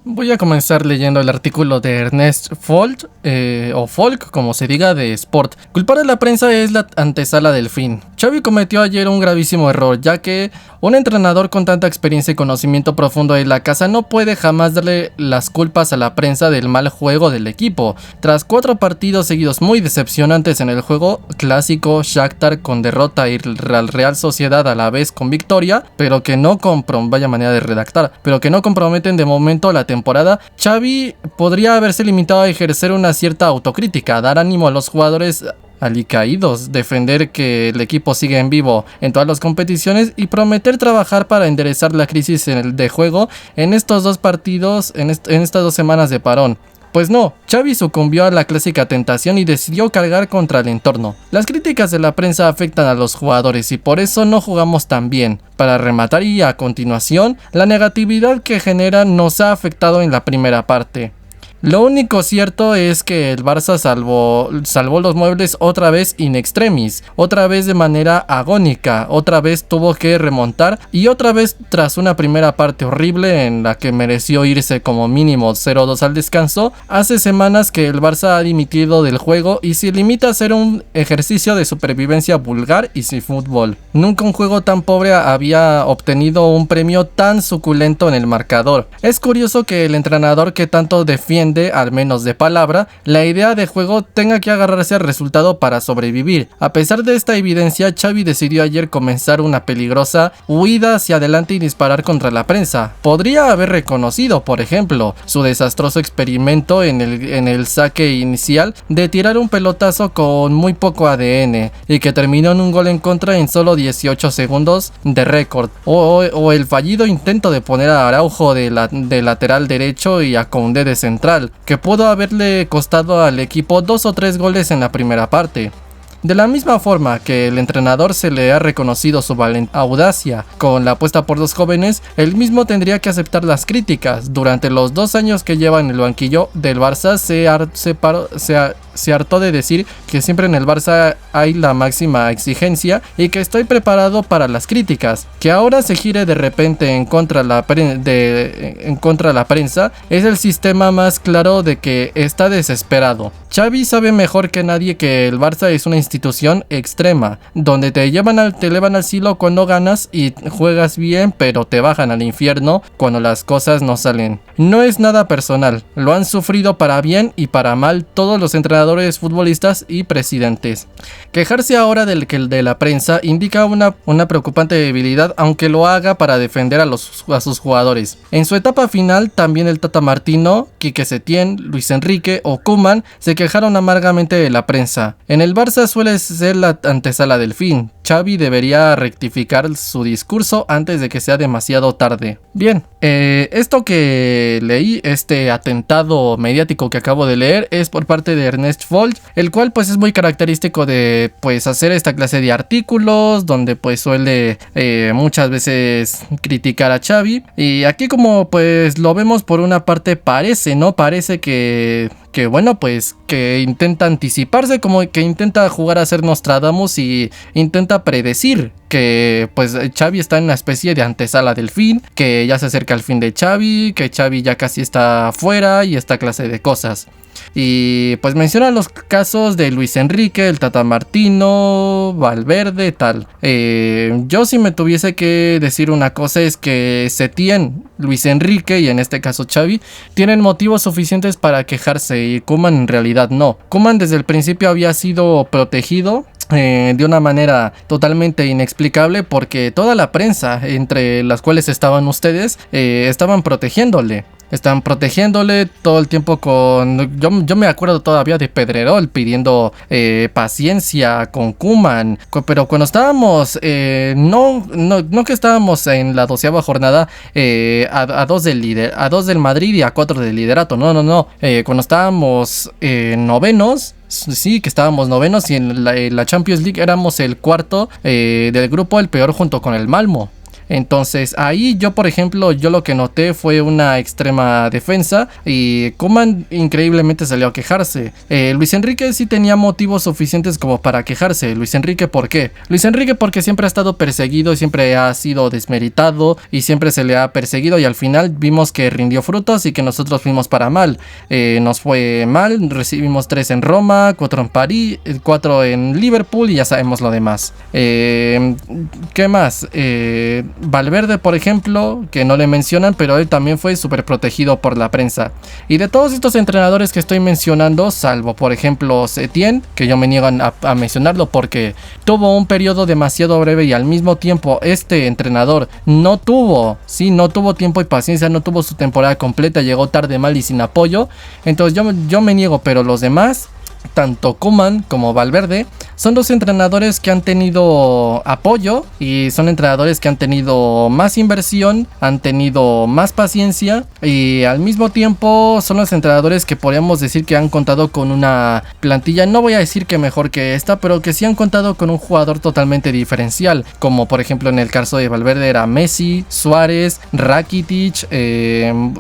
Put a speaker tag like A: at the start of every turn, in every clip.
A: Voy a comenzar leyendo el artículo de Ernest Folk, o Folk, como se diga, de Sport. Culpar a la prensa es la antesala del fin. Xavi cometió ayer un gravísimo error, ya que un entrenador con tanta experiencia y conocimiento profundo de la casa no puede jamás darle las culpas a la prensa del mal juego del equipo. Tras 4 partidos seguidos muy decepcionantes en el juego clásico, Shakhtar con derrota y Real Sociedad a la vez con victoria, pero que no comprometen de momento la temporada, Xavi podría haberse limitado a ejercer una cierta autocrítica, dar ánimo a los jugadores alicaídos, defender que el equipo sigue en vivo en todas las competiciones y prometer trabajar para enderezar la crisis de juego en estos 2 partidos, en estas 2 semanas de parón. Pues no, Xavi sucumbió a la clásica tentación y decidió cargar contra el entorno. Las críticas de la prensa afectan a los jugadores y por eso no jugamos tan bien. Para rematar y a continuación, la negatividad que generan nos ha afectado en la primera parte. Lo único cierto es que el Barça salvó los muebles otra vez in extremis, otra vez de manera agónica, otra vez tuvo que remontar y otra vez tras una primera parte horrible en la que mereció irse como mínimo 0-2 al descanso. Hace semanas que el Barça ha dimitido del juego y se limita a hacer un ejercicio de supervivencia vulgar y sin fútbol. Nunca un juego tan pobre había obtenido un premio tan suculento en el marcador. Es curioso que el entrenador que tanto defiende, al menos de palabra, la idea de juego tenga que agarrarse al resultado para sobrevivir. A pesar de esta evidencia, Xavi decidió ayer comenzar una peligrosa huida hacia adelante y disparar contra la prensa. Podría haber reconocido, por ejemplo, su desastroso experimento en el saque inicial de tirar un pelotazo con muy poco ADN y que terminó en un gol en contra en solo 18 segundos de récord, o el fallido intento de poner a Araujo de lateral derecho y a Koundé de central, que pudo haberle costado al equipo 2 o 3 goles en la primera parte. De la misma forma que el entrenador se le ha reconocido su audacia con la apuesta por los jóvenes, él mismo tendría que aceptar las críticas. Durante los 2 años que lleva en el banquillo del Barça se hartó de decir que siempre en el Barça hay la máxima exigencia y que estoy preparado para las críticas. Que ahora se gire de repente en contra la prensa es el sistema más claro de que está desesperado. Xavi sabe mejor que nadie que el Barça es una institución extrema, donde te elevan al cielo cuando ganas y juegas bien, pero te bajan al infierno cuando las cosas no salen. No es nada personal, lo han sufrido para bien y para mal todos los entrenadores, futbolistas y presidentes. Quejarse ahora de la prensa indica una preocupante debilidad, aunque lo haga para defender a sus jugadores. En su etapa final, también el Tata Martino, Quique Setién, Luis Enrique o Koeman se quejaron amargamente de la prensa. En el Barça suele ser la antesala del fin. Xavi debería rectificar su discurso antes de que sea demasiado tarde. Bien, esto que leí, este atentado mediático que acabo de leer, es por parte de Ernest Folk, el cual pues es muy característico de pues hacer esta clase de artículos donde pues suele muchas veces criticar a Xavi. Y aquí como pues lo vemos, por una parte parece que bueno, pues que intenta anticiparse, como que intenta jugar a ser Nostradamus y intenta predecir que pues Xavi está en una especie de antesala del fin, que ya se acerca el fin de Xavi, que Xavi ya casi está fuera y esta clase de cosas. Y pues menciona los casos de Luis Enrique, el Tata Martino, Valverde, tal. Yo si me tuviese que decir una cosa es que Setién, Luis Enrique y en este caso Xavi tienen motivos suficientes para quejarse y Koeman en realidad no. Koeman desde el principio había sido protegido de una manera totalmente inexplicable porque toda la prensa, entre las cuales estaban ustedes, estaban protegiéndole. Están protegiéndole todo el tiempo con... Yo me acuerdo todavía de Pedrerol pidiendo paciencia con Koeman. Pero cuando estábamos... no que estábamos en la 12ª jornada a 2 del Madrid y a 4 del liderato. No. Cuando estábamos novenos... Sí, que estábamos novenos y en la Champions League éramos el cuarto del grupo, el peor junto con el Malmo. Entonces ahí yo, por ejemplo, yo lo que noté fue una extrema defensa y Koeman increíblemente salió a quejarse. Luis Enrique sí tenía motivos suficientes como para quejarse. Luis Enrique, ¿por qué? Luis Enrique porque siempre ha estado perseguido y siempre ha sido desmeritado y siempre se le ha perseguido, y al final vimos que rindió frutos y que nosotros fuimos para mal. Nos fue mal, recibimos 3 en Roma, 4 en París, 4 en Liverpool y ya sabemos lo demás. ¿Qué más? Valverde, por ejemplo, que no le mencionan, pero él también fue súper protegido por la prensa. Y de todos estos entrenadores que estoy mencionando, salvo por ejemplo Setien, que yo me niego a mencionarlo porque tuvo un periodo demasiado breve y al mismo tiempo este entrenador no tuvo tiempo y paciencia, no tuvo su temporada completa, llegó tarde, mal y sin apoyo. Entonces yo me niego, pero los demás, tanto Koeman como Valverde, son dos entrenadores que han tenido apoyo y son entrenadores que han tenido más inversión, han tenido más paciencia y al mismo tiempo son los entrenadores que podríamos decir que han contado con una plantilla, no voy a decir que mejor que esta, pero que sí han contado con un jugador totalmente diferencial, como por ejemplo en el caso de Valverde era Messi, Suárez, Rakitic,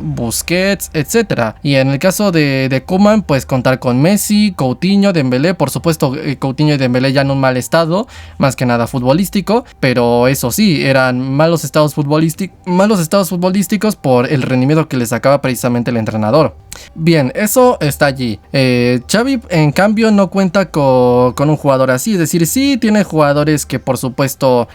A: Busquets, etc. Y en el caso de Koeman, pues contar con Messi, Coutinho, Dembélé, por supuesto Coutinho y Dembélé ya en un mal estado, más que nada futbolístico, pero eso sí, eran malos estados futbolísticos por el rendimiento que le sacaba precisamente el entrenador. Bien, eso está allí. Xavi en cambio no cuenta con un jugador así, es decir, sí tiene jugadores que por supuesto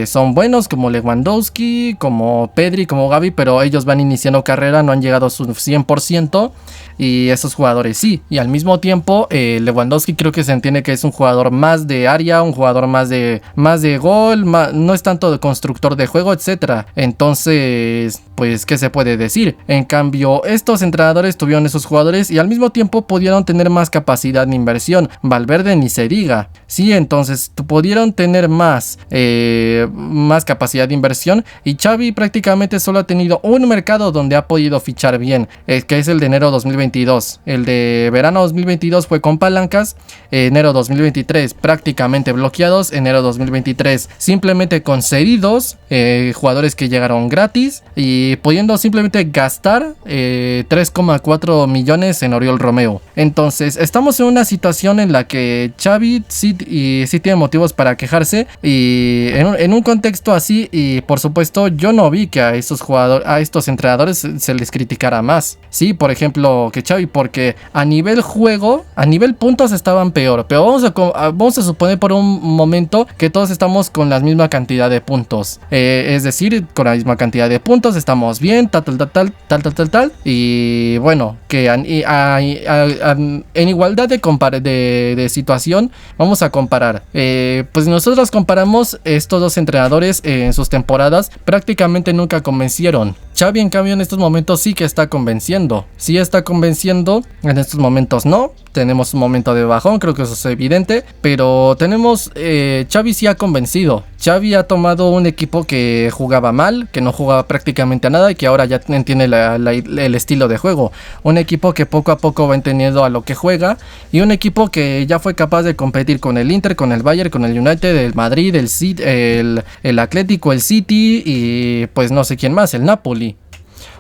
A: son buenos, como Lewandowski, como Pedri, como Gavi, pero ellos van iniciando carrera, no han llegado a su 100%. Y esos jugadores sí, y al mismo tiempo Lewandowski creo que se entiende que es un jugador más de área, un jugador más de gol, no es tanto de constructor de juego, etc. Entonces, pues, ¿qué se puede decir? En cambio, estos entrenadores tuvieron esos jugadores y al mismo tiempo pudieron tener más capacidad de inversión. Valverde ni se diga. Sí, entonces pudieron tener más capacidad de inversión, y Xavi prácticamente solo ha tenido un mercado donde ha podido fichar bien, que es el de enero 2022. El de verano 2022 fue con palancas, enero 2023 prácticamente bloqueados, enero 2023 simplemente concedidos, jugadores que llegaron gratis y pudiendo simplemente gastar 3,4 millones en Oriol Romeu. Entonces estamos en una situación en la que Xavi sí tiene motivos para quejarse, y en un contexto así, y por supuesto yo no vi que a estos entrenadores se les criticara más. Sí, por ejemplo que Xavi, porque a nivel juego, a nivel puntos estaban peor, pero vamos a suponer por un momento que todos estamos con la misma cantidad de puntos, es decir, con la misma cantidad de puntos estamos bien, tal, y bueno, que en igualdad de situación vamos a comparar, pues nosotros comparamos estos dos entrenadores en sus temporadas, prácticamente nunca convencieron. Xavi en cambio en estos momentos sí que está convenciendo, en estos momentos no, tenemos un momento de bajón, creo que eso es evidente, pero Xavi sí ha convencido. Xavi ha tomado un equipo que jugaba mal, que no jugaba prácticamente a nada y que ahora ya entiende el estilo de juego, un equipo que poco a poco va entendiendo a lo que juega, y un equipo que ya fue capaz de competir con el Inter, con el Bayern, con el United, el Madrid, el Atlético, el City y pues no sé quién más, el Napoli.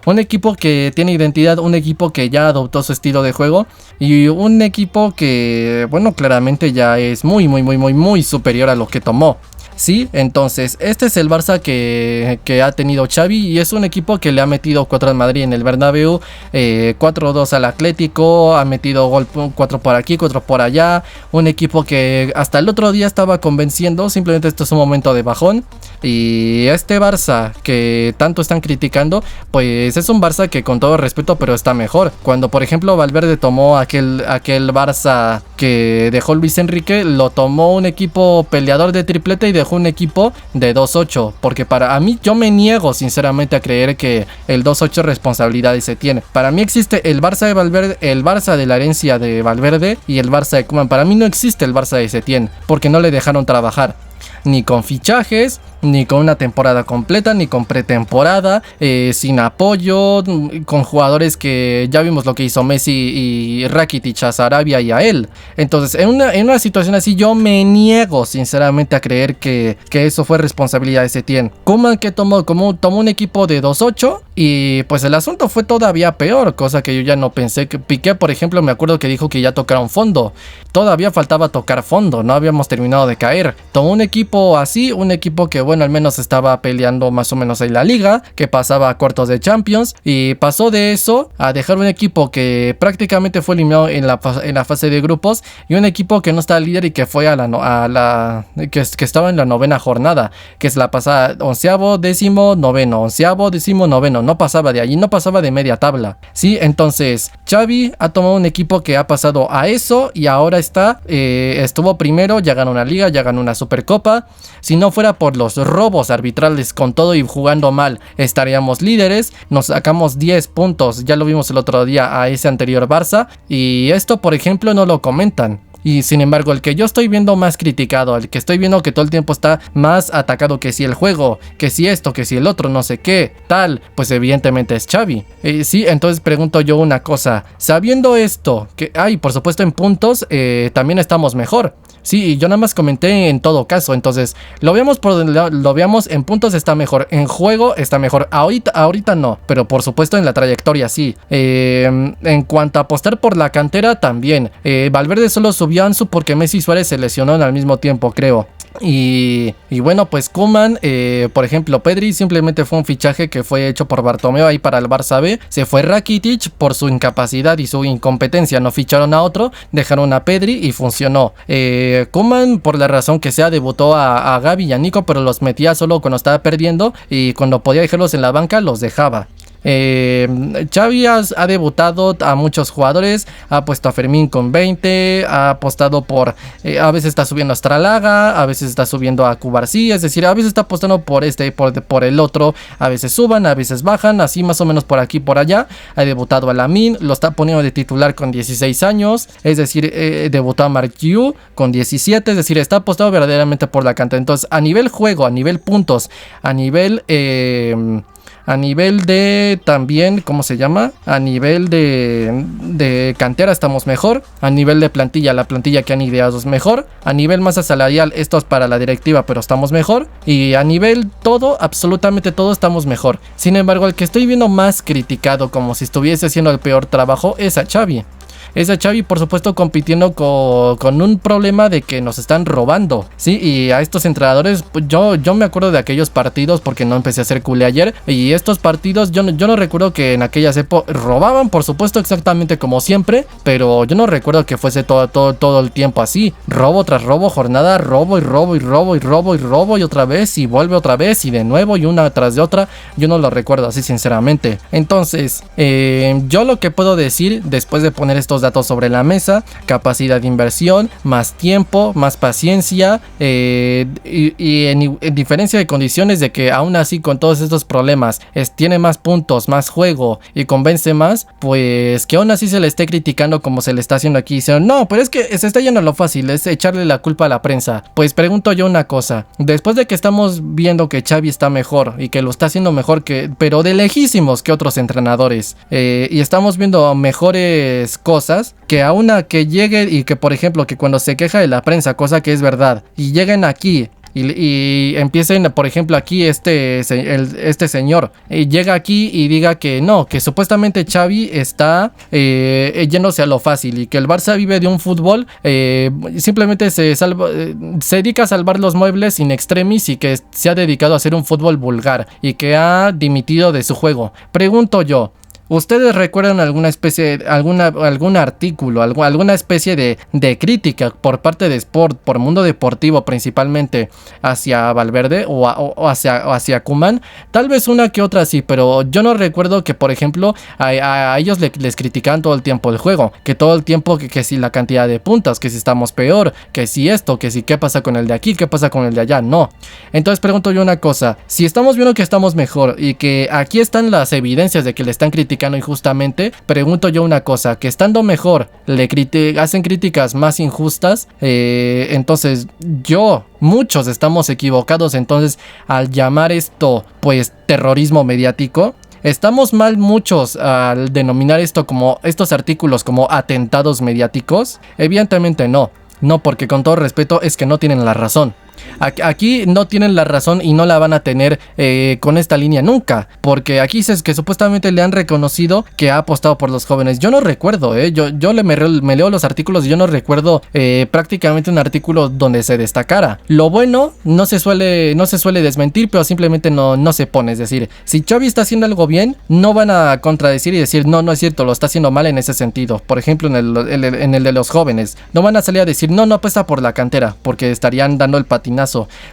A: Un equipo que tiene identidad, un equipo que ya adoptó su estilo de juego, y un equipo que, bueno, claramente ya es muy superior a lo que tomó. Sí, entonces este es el Barça que ha tenido Xavi, y es un equipo que le ha metido 4 al Madrid en el Bernabéu, 4-2 al Atlético, ha metido gol 4 por aquí, 4 por allá, un equipo que hasta el otro día estaba convenciendo, simplemente esto es un momento de bajón, y este Barça que tanto están criticando, pues es un Barça que con todo respeto, pero está mejor. Cuando por ejemplo Valverde tomó aquel Barça que dejó Luis Enrique, lo tomó un equipo peleador de triplete y dejó un equipo de 2-8, porque para mí, yo me niego sinceramente a creer que el 2-8 responsabilidades se tiene. Para mí existe el Barça de Valverde, el Barça de la herencia de Valverde y el Barça de Koeman. Para mí no existe el Barça de Setien, porque no le dejaron trabajar. ni con fichajes, ni con una temporada completa, ni con pretemporada, sin apoyo, con jugadores que ya vimos lo que hizo Messi y Rakitic a Sarabia y a él. Entonces, en una situación así, yo me niego sinceramente a creer que eso fue responsabilidad de Setien. Koeman que tomó un equipo de 2-8 y pues el asunto fue todavía peor, cosa que yo ya no pensé. Que Piqué, por ejemplo, me acuerdo que dijo que ya tocaron fondo. Todavía faltaba tocar fondo, no habíamos terminado de caer. Tomó un equipo así, un equipo que bueno, al menos estaba peleando más o menos en la liga, que pasaba a cuartos de Champions, y pasó de eso a dejar un equipo que prácticamente fue eliminado en la fase de grupos, y un equipo que no está líder y que fue que estaba en la novena jornada, que es la pasada, 11avo, 10º, noveno, 11avo, 10º, noveno, no pasaba de allí, no pasaba de media tabla, ¿sí? Entonces Xavi ha tomado un equipo que ha pasado a eso y ahora estuvo primero, ya ganó una liga, ya ganó una supercopa. Si no fuera por los robos arbitrales con todo y jugando mal, estaríamos líderes. Nos sacamos 10 puntos, ya lo vimos el otro día a ese anterior Barça, y esto por ejemplo no lo comentan. Y sin embargo, el que yo estoy viendo más criticado, el que estoy viendo que todo el tiempo está más atacado, que si el juego, que si esto, que si el otro, no sé qué, tal, pues evidentemente es Xavi. Sí, entonces pregunto yo una cosa, sabiendo esto, que hay, por supuesto en puntos, también estamos mejor. Sí, y yo nada más comenté en todo caso, entonces lo veamos en puntos está mejor, en juego está mejor, ahorita no, pero por supuesto en la trayectoria sí. En cuanto a apostar por la cantera también, Valverde solo subió a Ansu porque Messi y Suárez se lesionaron al mismo tiempo, creo. Y bueno, pues Koeman, por ejemplo, Pedri simplemente fue un fichaje que fue hecho por Bartomeu ahí para el Barça B. Se fue Rakitic por su incapacidad y su incompetencia, no ficharon a otro, dejaron a Pedri y funcionó. Koeman, por la razón que sea, debutó a Gavi y a Nico, pero los metía solo cuando estaba perdiendo y cuando podía dejarlos en la banca los dejaba. Xavi ha debutado a muchos jugadores, ha puesto a Fermín con 20, ha apostado por, a veces está subiendo a Astralaga, a veces está subiendo a Cubarsí, es decir, a veces está apostando por por el otro, a veces suban, a veces bajan, así más o menos por aquí por allá. Ha debutado a Lamine, lo está poniendo de titular con 16 años, es decir, debutó a Mark Yu con 17, es decir, está apostado verdaderamente por la cantera. Entonces, a nivel juego, a nivel puntos, a nivel de también, ¿cómo se llama? A nivel de cantera estamos mejor. A nivel de plantilla, la plantilla que han ideado es mejor. A nivel masa salarial, esto es para la directiva, pero estamos mejor. Y a nivel todo, absolutamente todo estamos mejor. Sin embargo, el que estoy viendo más criticado, como si estuviese haciendo el peor trabajo, es a Xavi. Es a Xavi, por supuesto, compitiendo con un problema de que nos están robando, ¿sí? Y a estos entrenadores, pues yo me acuerdo de aquellos partidos porque no empecé a hacer culé ayer. Y estos partidos, yo no recuerdo que en aquellas épocas robaban, por supuesto, exactamente como siempre. Pero yo no recuerdo que fuese todo el tiempo así. Robo tras robo, jornada, robo y robo y robo y robo y robo y otra vez y vuelve otra vez y de nuevo y una tras de otra. Yo no lo recuerdo así, sinceramente. Entonces, yo lo que puedo decir después de poner estos datos sobre la mesa: capacidad de inversión, más tiempo, más paciencia, y en diferencia de condiciones de que aún así con todos estos problemas tiene más puntos, más juego y convence más, pues que aún así se le esté criticando como se le está haciendo aquí, diciendo no, pero es que se está yendo a lo fácil, es echarle la culpa a la prensa. Pues pregunto yo una cosa, después de que estamos viendo que Xavi está mejor y que lo está haciendo mejor pero de lejísimos que otros entrenadores, y estamos viendo mejores cosas, que a una que llegue y que, por ejemplo, que cuando se queja de la prensa, cosa que es verdad, y lleguen aquí y empiecen, por ejemplo, aquí este señor llega aquí y diga que no, que supuestamente Xavi está yéndose a lo fácil y que el Barça vive de un fútbol, simplemente se dedica a salvar los muebles in extremis y que se ha dedicado a hacer un fútbol vulgar y que ha dimitido de su juego. Pregunto yo, ¿ustedes recuerdan alguna especie, algún artículo, alguna especie de crítica por parte de Sport, por Mundo Deportivo principalmente, hacia Valverde o hacia Koeman? Tal vez una que otra sí, pero yo no recuerdo que, por ejemplo, a ellos les criticaban todo el tiempo el juego, que todo el tiempo que si la cantidad de puntos, que si estamos peor, que si esto, que si qué pasa con el de aquí, qué pasa con el de allá, no. Entonces pregunto yo una cosa, si estamos viendo que estamos mejor y que aquí están las evidencias de que le están criticando criticando injustamente, pregunto yo una cosa, que estando mejor hacen críticas más injustas, entonces muchos estamos equivocados entonces al llamar esto pues terrorismo mediático. ¿Estamos mal muchos al denominar estos artículos como atentados mediáticos? Evidentemente no. No, porque con todo respeto es que no tienen la razón. Aquí no tienen la razón y no la van a tener con esta línea nunca, porque aquí es que supuestamente le han reconocido que ha apostado por los jóvenes. Yo no recuerdo, yo me leo los artículos y yo no recuerdo prácticamente un artículo donde se destacara. Lo bueno no se suele desmentir, pero simplemente no se pone. Es decir, si Xavi está haciendo algo bien, no van a contradecir y decir no es cierto, lo está haciendo mal en ese sentido. Por ejemplo, en el de los jóvenes, no van a salir a decir no apuesta por la cantera, porque estarían dando el patinazo.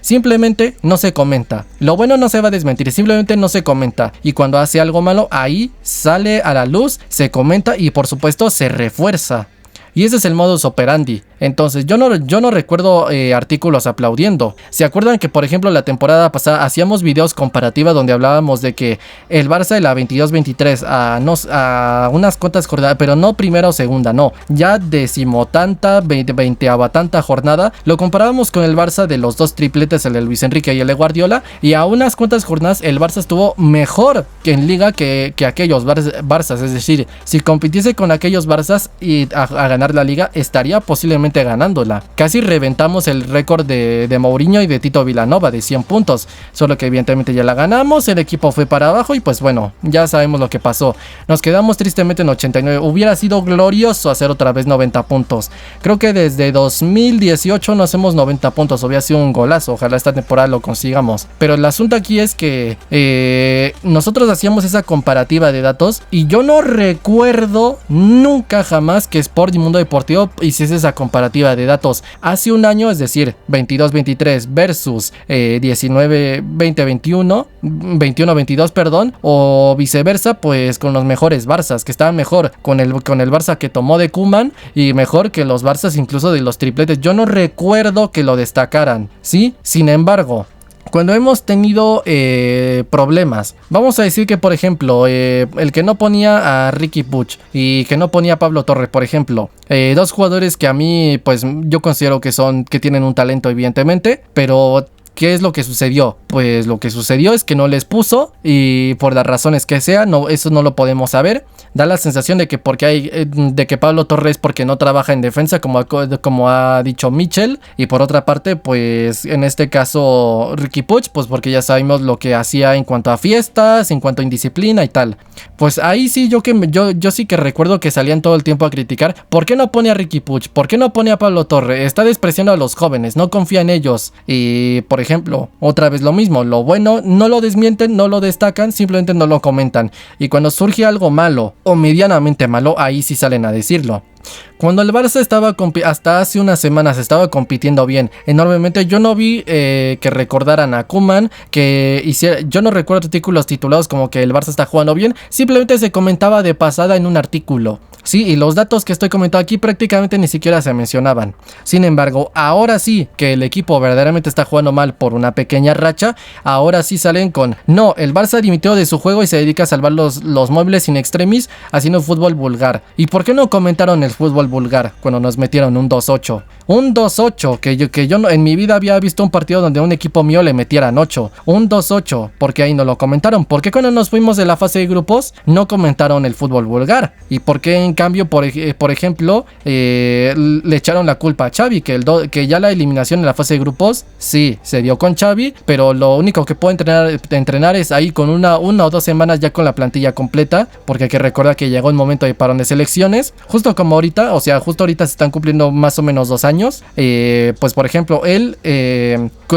A: Simplemente no se comenta. Lo bueno no se va a desmentir, simplemente no se comenta. Y cuando hace algo malo, ahí sale a la luz, se comenta y por supuesto se refuerza. Y ese es el modus operandi. Entonces yo no recuerdo artículos aplaudiendo. ¿Se acuerdan que por ejemplo la temporada pasada hacíamos videos comparativas donde hablábamos de que el Barça de la 22-23 a unas cuantas jornadas, pero no primera o segunda, no, ya decimotanta, 20ava tanta jornada, lo comparábamos con el Barça de los dos tripletes, el de Luis Enrique y el de Guardiola, y a unas cuantas jornadas el Barça estuvo mejor que en liga que aquellos Barças. Es decir, si compitiese con aquellos Barças y a ganar la liga, estaría posiblemente ganándola. Casi reventamos el récord de Mourinho y de Tito Vilanova de 100 puntos, solo que evidentemente ya la ganamos, el equipo fue para abajo y pues bueno, ya sabemos lo que pasó. Nos quedamos tristemente en 89, hubiera sido glorioso hacer otra vez 90 puntos. Creo que desde 2018 no hacemos 90 puntos, hubiera sido un golazo, ojalá esta temporada lo consigamos. Pero el asunto aquí es que nosotros hacíamos esa comparativa de datos y yo no recuerdo nunca jamás que Sport y Mundo Deportivo hiciese esa comparativa de datos hace un año, es decir, 22-23 versus 19-20-21, 21-22, perdón, o viceversa, pues con los mejores Barças, que estaban mejor con el Barça que tomó de Koeman y mejor que los Barças incluso de los tripletes. Yo no recuerdo que lo destacaran, ¿sí? Sin embargo, cuando hemos tenido problemas, vamos a decir que por ejemplo el que no ponía a Riqui Puig y que no ponía a Pablo Torre, por ejemplo, dos jugadores que a mí pues yo considero que tienen un talento evidentemente, pero ¿qué es lo que sucedió? Pues lo que sucedió es que no les puso y por las razones que sea, eso no lo podemos saber. Da la sensación de que Pablo Torres porque no trabaja en defensa como ha dicho Michel, y por otra parte pues en este caso Riqui Puig pues porque ya sabemos lo que hacía en cuanto a fiestas, en cuanto a indisciplina y tal. Pues ahí sí yo sí que recuerdo que salían todo el tiempo a criticar. ¿Por qué no pone a Riqui Puig? ¿Por qué no pone a Pablo Torre? Está despreciando a los jóvenes, no confía en ellos. Y por ejemplo, otra vez lo mismo, lo bueno no lo desmienten, no lo destacan, simplemente no lo comentan. Y cuando surge algo malo o medianamente malo, ahí sí salen a decirlo. Cuando el Barça estaba hasta hace unas semanas estaba compitiendo bien enormemente, yo no vi que recordaran a Koeman, yo no recuerdo artículos titulados como que el Barça está jugando bien, simplemente se comentaba de pasada en un artículo. Sí, y los datos que estoy comentando aquí prácticamente ni siquiera se mencionaban. Sin embargo, ahora sí que el equipo verdaderamente está jugando mal por una pequeña racha, ahora sí salen con no, el Barça dimitió de su juego y se dedica a salvar los muebles in extremis haciendo fútbol vulgar. ¿Y por qué no comentaron el fútbol vulgar cuando nos metieron un 2-8? Un 2-8 que yo no, en mi vida había visto un partido donde a un equipo mío le metieran 8. Un 2-8, porque ahí no lo comentaron. ¿Por qué cuando nos fuimos de la fase de grupos no comentaron el fútbol vulgar? ¿Y por qué en cambio, por ejemplo, le echaron la culpa a Xavi? Que ya la eliminación en la fase de grupos, sí, se dio con Xavi, pero lo único que puede entrenar es ahí con una o 2 semanas ya con la plantilla completa, porque hay que recordar que llegó un momento de parón de selecciones, justo como ahorita, o sea, justo ahorita se están cumpliendo más o menos 2 años. Pues por ejemplo, él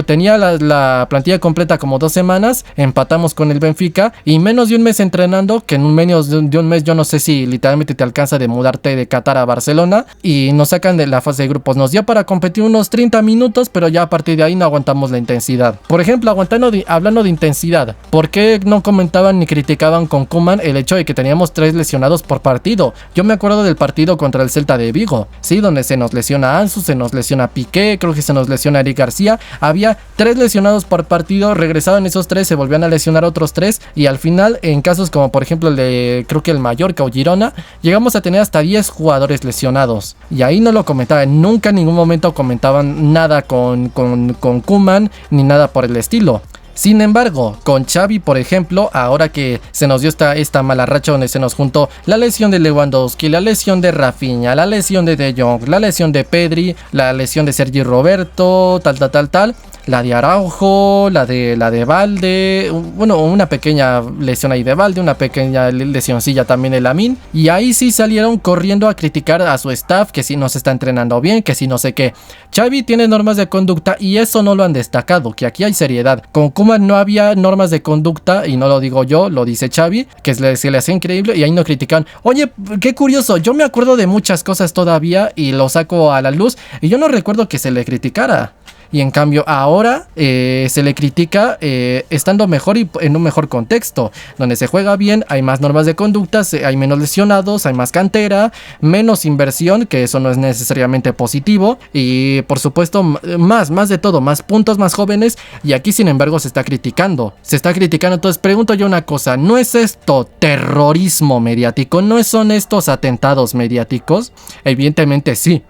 A: tenía la plantilla completa como 2 semanas, empatamos con el Benfica y menos de un mes entrenando, que en menos de un mes yo no sé si literalmente te alcanza de mudarte de Qatar a Barcelona, y nos sacan de la fase de grupos. Nos dio para competir unos 30 minutos, pero ya a partir de ahí no aguantamos la intensidad. Por ejemplo, hablando de intensidad, ¿por qué no comentaban ni criticaban con Koeman el hecho de que teníamos 3 lesionados por partido? Yo me acuerdo del partido contra el Celta de Vigo, sí, donde se nos lesiona Ansu, se se nos lesiona Piqué, creo que se nos lesiona Eric García. Había 3 lesionados por partido, regresaban esos 3, se volvían a lesionar otros 3 y al final, en casos como por ejemplo el de, creo que el Mallorca o Girona, llegamos a tener hasta 10 jugadores lesionados. Y ahí no lo comentaban, nunca en ningún momento comentaban nada con Koeman ni nada por el estilo. Sin embargo, con Xavi, por ejemplo, ahora que se nos dio esta mala racha donde se nos juntó la lesión de Lewandowski, la lesión de Rafinha, la lesión de De Jong, la lesión de Pedri, la lesión de Sergi Roberto, tal, la de Araujo, la de Valde, bueno, una pequeña lesión ahí de Valde, una pequeña lesioncilla también de Lamine, y ahí sí salieron corriendo a criticar a su staff, que si no se está entrenando bien, que si no sé qué. Xavi tiene normas de conducta y eso no lo han destacado, que aquí hay seriedad. Con Koeman no había normas de conducta, y no lo digo yo, lo dice Xavi, que se le hace increíble, y ahí no critican. Oye, qué curioso, yo me acuerdo de muchas cosas todavía y lo saco a la luz, y yo no recuerdo que se le criticara. Y en cambio ahora se le critica estando mejor y en un mejor contexto, donde se juega bien, hay más normas de conducta, hay menos lesionados, hay más cantera, menos inversión, que eso no es necesariamente positivo, y por supuesto más de todo, más puntos, más jóvenes, y aquí sin embargo se está criticando. Entonces pregunto yo una cosa, ¿no es esto terrorismo mediático? ¿No son estos atentados mediáticos? Evidentemente sí,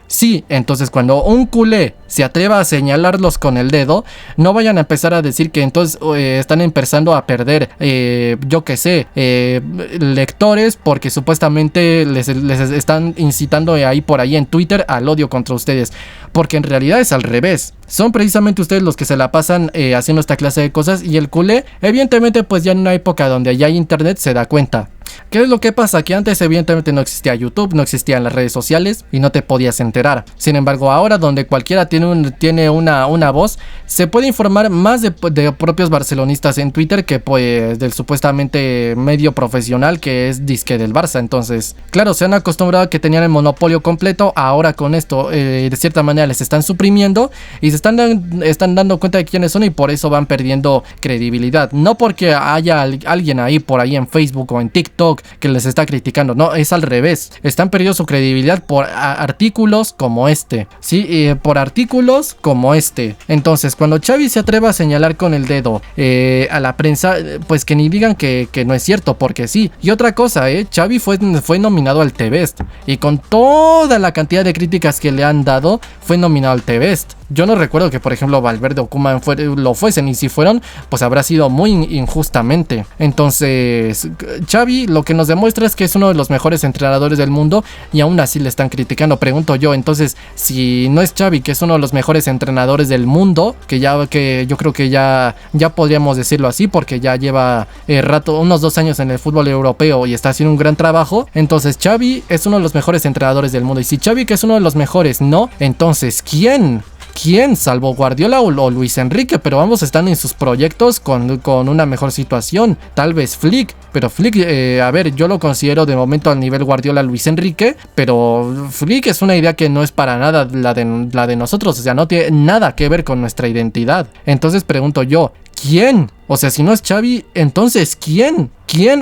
A: entonces cuando un culé se atreva a señalarlos con el dedo, no vayan a empezar a decir que entonces están empezando a perder, yo que sé, lectores, porque supuestamente les están incitando ahí por ahí en Twitter al odio contra ustedes, porque en realidad es al revés. Son precisamente ustedes los que se la pasan haciendo esta clase de cosas, y el culé, evidentemente, pues ya en una época donde ya hay internet, se da cuenta. ¿Qué es lo que pasa? Que antes evidentemente no existía YouTube, no existían las redes sociales y no te podías enterar. Sin embargo, ahora donde cualquiera tiene una voz, se puede informar más de propios barcelonistas en Twitter que pues del supuestamente medio profesional que es disque del Barça. Entonces, claro, se han acostumbrado a que tenían el monopolio completo. Ahora con esto, de cierta manera, les están suprimiendo y se están dando cuenta de quiénes son, y por eso van perdiendo credibilidad. No porque haya alguien ahí por ahí en Facebook o en TikTok que les está criticando, no, es al revés. Están perdiendo su credibilidad por artículos como este, ¿sí? Por artículos como este. Entonces, cuando Xavi se atreva a señalar con el dedo a la prensa, pues que ni digan que no es cierto, porque sí. Y otra cosa, Xavi fue nominado al The-Best, y con toda la cantidad de críticas que le han dado, fue nominado al The-Best. Yo no recuerdo que por ejemplo Valverde o Koeman lo fuesen, y si fueron, pues habrá sido muy injustamente. Entonces Xavi lo que nos demuestra es que es uno de los mejores entrenadores del mundo, y aún así le están criticando. Pregunto yo, entonces, si no es Xavi, que es uno de los mejores entrenadores del mundo, que yo creo que ya podríamos decirlo así, porque ya lleva unos 2 años en el fútbol europeo y está haciendo un gran trabajo, entonces Xavi es uno de los mejores entrenadores del mundo. Y si Xavi, que es uno de los mejores, no, entonces ¿quién, salvo Guardiola o Luis Enrique? Pero ambos están en sus proyectos con una mejor situación. Tal vez Flick, pero Flick, a ver, yo lo considero de momento al nivel Guardiola, Luis Enrique, pero Flick es una idea que no es para nada la de nosotros, o sea, no tiene nada que ver con nuestra identidad. Entonces pregunto yo, ¿quién? O sea, si no es Xavi, entonces ¿quién?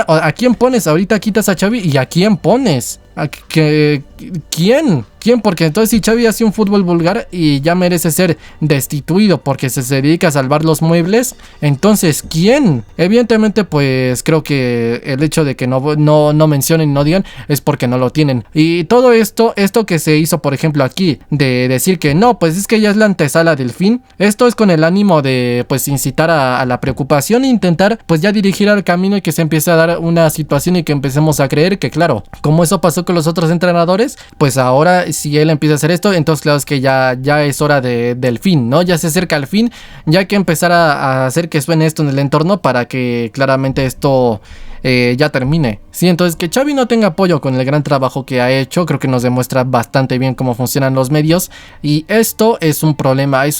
A: ¿A quién pones? Ahorita quitas a Xavi, ¿y a quién pones? ¿Quién? Porque entonces si Xavi hace un fútbol vulgar y ya merece ser destituido porque se dedica a salvar los muebles, entonces ¿quién? Evidentemente, pues creo que el hecho de que no mencionen, no digan, es porque no lo tienen. Y todo esto que se hizo, por ejemplo, aquí, de decir que no, pues es que ya es la antesala del fin, esto es con el ánimo de pues incitar a la preocupación e intentar pues ya dirigir al camino, y que se empiece a dar una situación y que empecemos a creer que, claro, como eso pasó con los otros entrenadores, pues ahora si él empieza a hacer esto, entonces claro, es que ya es hora del fin, ¿no? Ya se acerca el fin, ya hay que empezar a hacer que suene esto en el entorno para que claramente esto ya termine. Sí, entonces que Xavi no tenga apoyo con el gran trabajo que ha hecho, creo que nos demuestra bastante bien cómo funcionan los medios, y esto es un problema y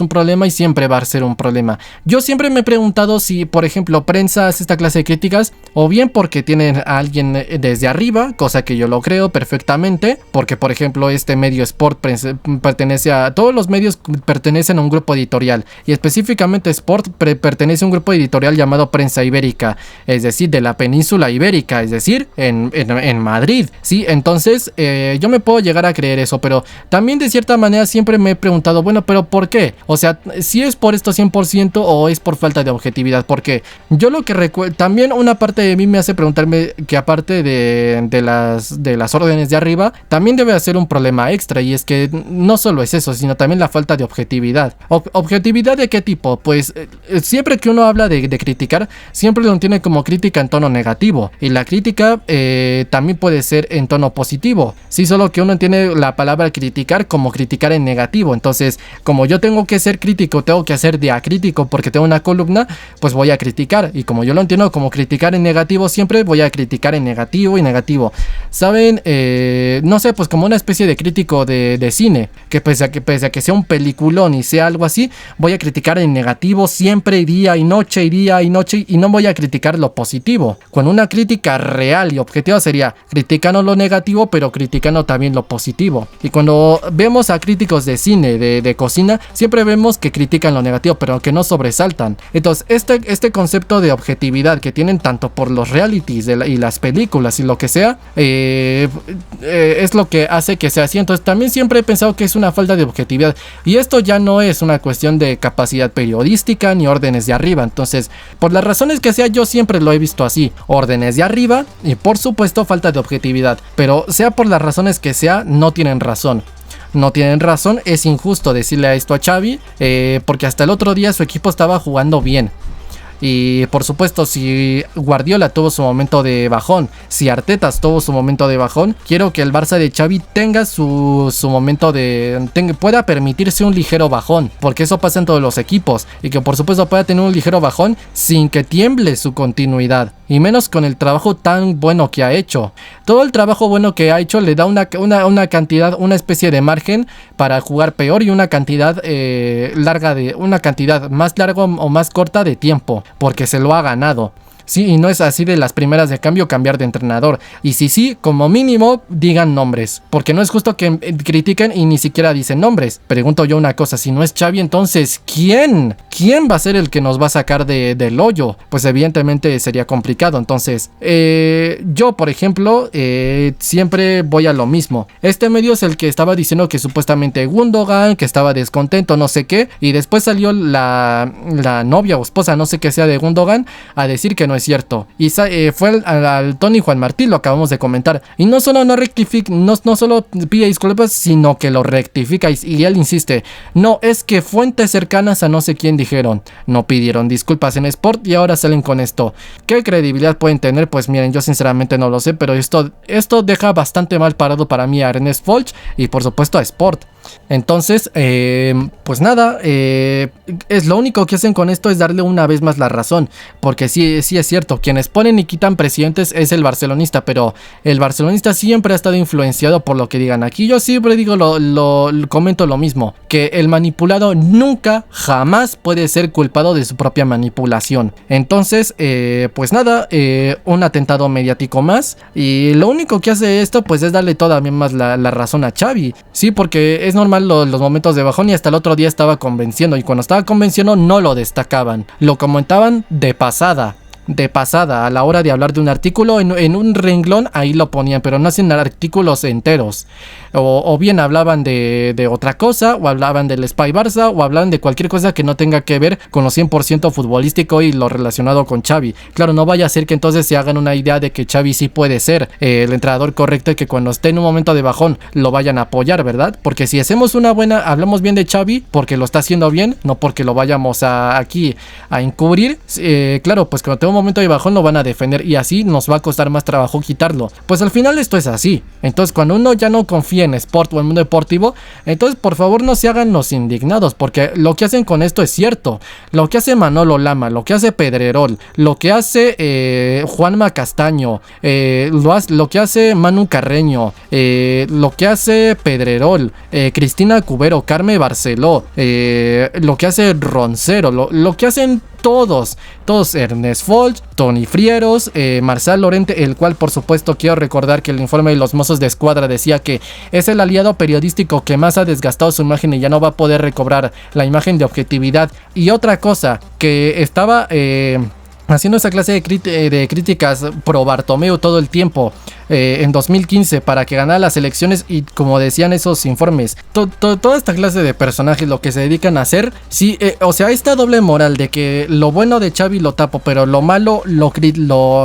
A: siempre va a ser un problema. Yo siempre me he preguntado si, por ejemplo, prensa hace esta clase de críticas, o bien porque tienen a alguien desde arriba, cosa que yo lo creo perfectamente, porque por ejemplo este medio Sport todos los medios pertenecen a un grupo editorial, y específicamente Sport pertenece a un grupo editorial llamado Prensa Ibérica, es decir, de la península península ibérica, es decir, en Madrid, ¿sí? Entonces yo me puedo llegar a creer eso, pero también de cierta manera siempre me he preguntado, bueno, pero ¿por qué? O sea, si es por esto 100% o es por falta de objetividad, porque yo lo que recuerdo, también una parte de mí me hace preguntarme que aparte de las órdenes de arriba, también debe ser un problema extra, y es que no solo es eso, sino también la falta de objetividad. ¿Objetividad de qué tipo? Pues siempre que uno habla de criticar, siempre lo entiende como crítica en tono negativo, y la crítica también puede ser en tono positivo, sí, solo que uno entiende la palabra criticar como criticar en negativo. Entonces, como yo tengo que ser crítico, tengo que hacer diacrítico porque tengo una columna, pues voy a criticar, y como yo lo entiendo como criticar en negativo, siempre voy a criticar en negativo y negativo, ¿saben? No sé, pues como una especie de crítico de cine, que pese a que sea un peliculón y sea algo así, voy a criticar en negativo siempre, día y noche, y no voy a criticar lo positivo. Cuando una crítica real y objetiva sería criticando lo negativo, pero criticando también lo positivo. Y cuando vemos a críticos de cine, de cocina, siempre vemos que critican lo negativo, pero que no sobresaltan. Entonces, este concepto de objetividad que tienen tanto por los realities y las películas y lo que sea, es lo que hace que sea así. Entonces, también siempre he pensado que es una falta de objetividad. Y esto ya no es una cuestión de capacidad periodística ni órdenes de arriba. Entonces, por las razones que sea, yo siempre lo he visto así: órdenes de arriba y por supuesto falta de objetividad. Pero sea por las razones que sea, no tienen razón. No tienen razón, es injusto decirle esto a Xavi, porque hasta el otro día su equipo estaba jugando bien. Y por supuesto, si Guardiola tuvo su momento de bajón, si Arteta tuvo su momento de bajón, quiero que el Barça de Xavi tenga su momento pueda permitirse un ligero bajón, porque eso pasa en todos los equipos, y que por supuesto pueda tener un ligero bajón sin que tiemble su continuidad, y menos con el trabajo tan bueno que ha hecho. Todo el trabajo bueno que ha hecho le da una cantidad, una especie de margen para jugar peor, y una cantidad una cantidad más larga o más corta de tiempo, porque se lo ha ganado. Sí, y no es así de las primeras de cambio cambiar de entrenador. Y si sí, como mínimo digan nombres, porque no es justo que critiquen y ni siquiera dicen nombres. Pregunto yo una cosa: si no es Xavi, entonces ¿quién va a ser el que nos va a sacar del hoyo? Pues evidentemente sería complicado. Entonces yo, por ejemplo, siempre voy a lo mismo. Este medio es el que estaba diciendo que supuestamente Gundogan, que estaba descontento, no sé qué, y después salió la novia o esposa, no sé qué sea, de Gundogan, a decir que no es cierto. Y fue al Tony Juan Martín, lo acabamos de comentar, y no solo no rectifica, no solo pide disculpas, sino que lo rectifica, y él insiste: no, es que fuentes cercanas a no sé quién dijeron. No pidieron disculpas en Sport y ahora salen con esto. ¿Qué credibilidad pueden tener? Pues miren, yo sinceramente no lo sé, pero esto deja bastante mal parado para mí a Ernest Folch y por supuesto a Sport. Entonces, pues nada, es lo único que hacen con esto es darle una vez más la razón, porque sí es cierto, quienes ponen y quitan presidentes es el barcelonista, pero el barcelonista siempre ha estado influenciado por lo que digan. Aquí yo siempre digo, comento lo mismo, que el manipulado nunca, jamás puede ser culpado de su propia manipulación. Entonces, pues nada, un atentado mediático más, y lo único que hace esto pues es darle todavía más la razón a Xavi, sí, porque es normal los momentos de bajón, y hasta el otro día estaba convenciendo, y cuando estaba convenciendo no lo destacaban, lo comentaban de pasada, a la hora de hablar de un artículo en un renglón, ahí lo ponían, pero no hacen artículos enteros, o bien hablaban de otra cosa, o hablaban del Spy Barça, o hablaban de cualquier cosa que no tenga que ver con lo 100% futbolístico y lo relacionado con Xavi. Claro, no vaya a ser que entonces se hagan una idea de que Xavi sí puede ser el entrenador correcto, y que cuando esté en un momento de bajón lo vayan a apoyar, ¿verdad? Porque si hacemos hablamos bien de Xavi porque lo está haciendo bien, no porque lo vayamos aquí a encubrir, claro, pues cuando tenga un momento de bajón lo van a defender, y así nos va a costar más trabajo quitarlo. Pues al final esto es así. Entonces, cuando uno ya no confía en Sport o en el mundo deportivo, entonces por favor no se hagan los indignados, porque lo que hacen con esto es cierto. Lo que hace Manolo Lama, lo que hace Pedrerol, lo que hace Juanma Castaño, lo que hace Manu Carreño, lo que hace Pedrerol, Cristina Cubero, Carme Barceló, lo que hace Roncero, lo que hacen todos, Ernest Folch, Tony Frieros, Marcel Lorente, el cual por supuesto quiero recordar que el informe de los Mozos de Escuadra decía que es el aliado periodístico que más ha desgastado su imagen y ya no va a poder recobrar la imagen de objetividad. Y otra cosa que estaba haciendo esa clase de críticas pro Bartomeu todo el tiempo en 2015 para que ganara las elecciones, y como decían esos informes, toda esta clase de personajes lo que se dedican a hacer, sí, o sea, esta doble moral de que lo bueno de Xavi lo tapo, pero lo malo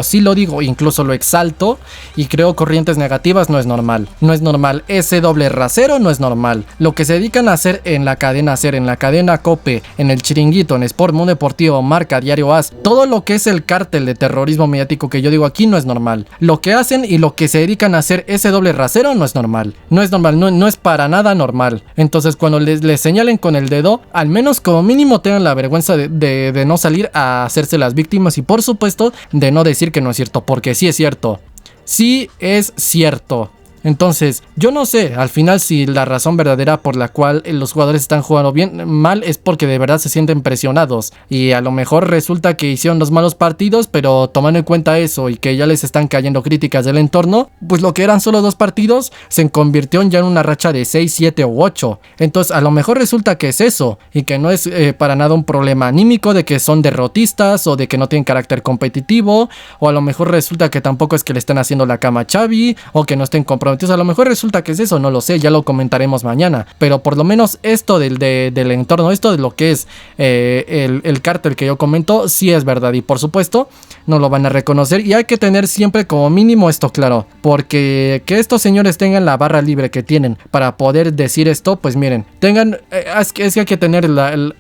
A: sí lo digo, incluso lo exalto y creo corrientes negativas, no es normal. No es normal, ese doble rasero no es normal. Lo que se dedican a hacer en la cadena COPE, en el Chiringuito, en Sport, Mundo Deportivo, Marca, Diario AS, todo lo que es el cártel de terrorismo mediático que yo digo aquí no es normal. Lo que hacen y lo que se dedican a hacer ese doble rasero no es normal. No es normal, no es para nada normal. Entonces cuando les señalen con el dedo, al menos como mínimo tengan la vergüenza de no salir a hacerse las víctimas, y por supuesto de no decir que no es cierto, porque sí es cierto. Sí es cierto. Entonces, yo no sé al final si la razón verdadera por la cual los jugadores están jugando mal es porque de verdad se sienten presionados, y a lo mejor resulta que hicieron los malos partidos, pero tomando en cuenta eso y que ya les están cayendo críticas del entorno, pues lo que eran solo 2 partidos se convirtió ya en una racha de 6, 7 u 8. Entonces a lo mejor resulta que es eso, y que no es para nada un problema anímico de que son derrotistas o de que no tienen carácter competitivo, o a lo mejor resulta que tampoco es que le están haciendo la cama a Xavi o que no estén comprometidos. A lo mejor resulta que es eso, no lo sé, ya lo comentaremos mañana. Pero por lo menos esto del entorno, esto de lo que es el cártel que yo comento, sí es verdad. Y por supuesto, no lo van a reconocer. Y hay que tener siempre como mínimo esto claro. Porque que estos señores tengan la barra libre que tienen para poder decir esto, pues miren, tengan... es que hay que tener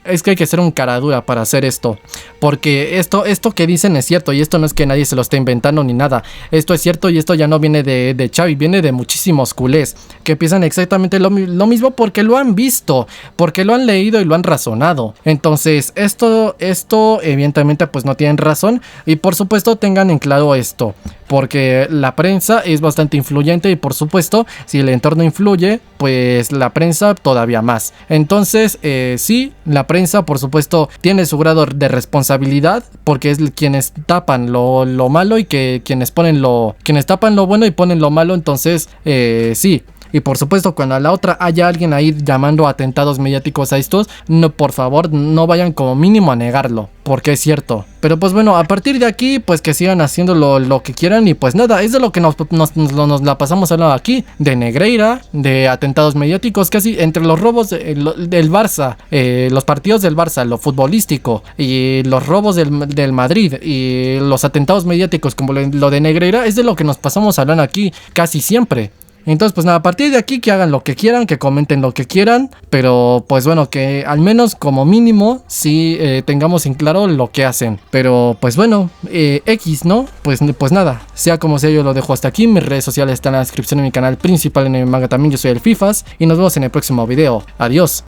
A: es que hay que ser un cara dura para hacer esto. Porque esto que dicen es cierto. Y esto no es que nadie se lo esté inventando ni nada. Esto es cierto, y esto ya no viene de Xavi, viene de muchísimos culés que piensan exactamente lo mismo, porque lo han visto, porque lo han leído y lo han razonado. Entonces esto evidentemente pues no tienen razón, y por supuesto tengan en claro esto, porque la prensa es bastante influyente, y por supuesto si el entorno influye, pues la prensa todavía más. Entonces sí, la prensa por supuesto tiene su grado de responsabilidad, porque es quienes tapan lo malo, y que quienes tapan lo bueno y ponen lo malo. Entonces sí. Y por supuesto, cuando a la otra haya alguien ahí llamando atentados mediáticos a estos, no, por favor, no vayan como mínimo a negarlo, porque es cierto. Pero pues bueno, a partir de aquí, pues que sigan haciendo lo que quieran, y pues nada, es de lo que nos la pasamos hablando aquí, de Negreira, de atentados mediáticos, casi entre los robos del Barça, los partidos del Barça, lo futbolístico, y los robos del Madrid, y los atentados mediáticos como lo de Negreira, es de lo que nos pasamos hablando aquí casi siempre. Entonces pues nada, a partir de aquí que hagan lo que quieran, que comenten lo que quieran, pero pues bueno, que al menos como mínimo sí tengamos en claro lo que hacen. Pero pues bueno, X, ¿no? Pues nada, sea como sea, yo lo dejo hasta aquí. Mis redes sociales están en la descripción de mi canal principal, en el manga también. Yo soy el Fifas, y nos vemos en el próximo video. Adiós.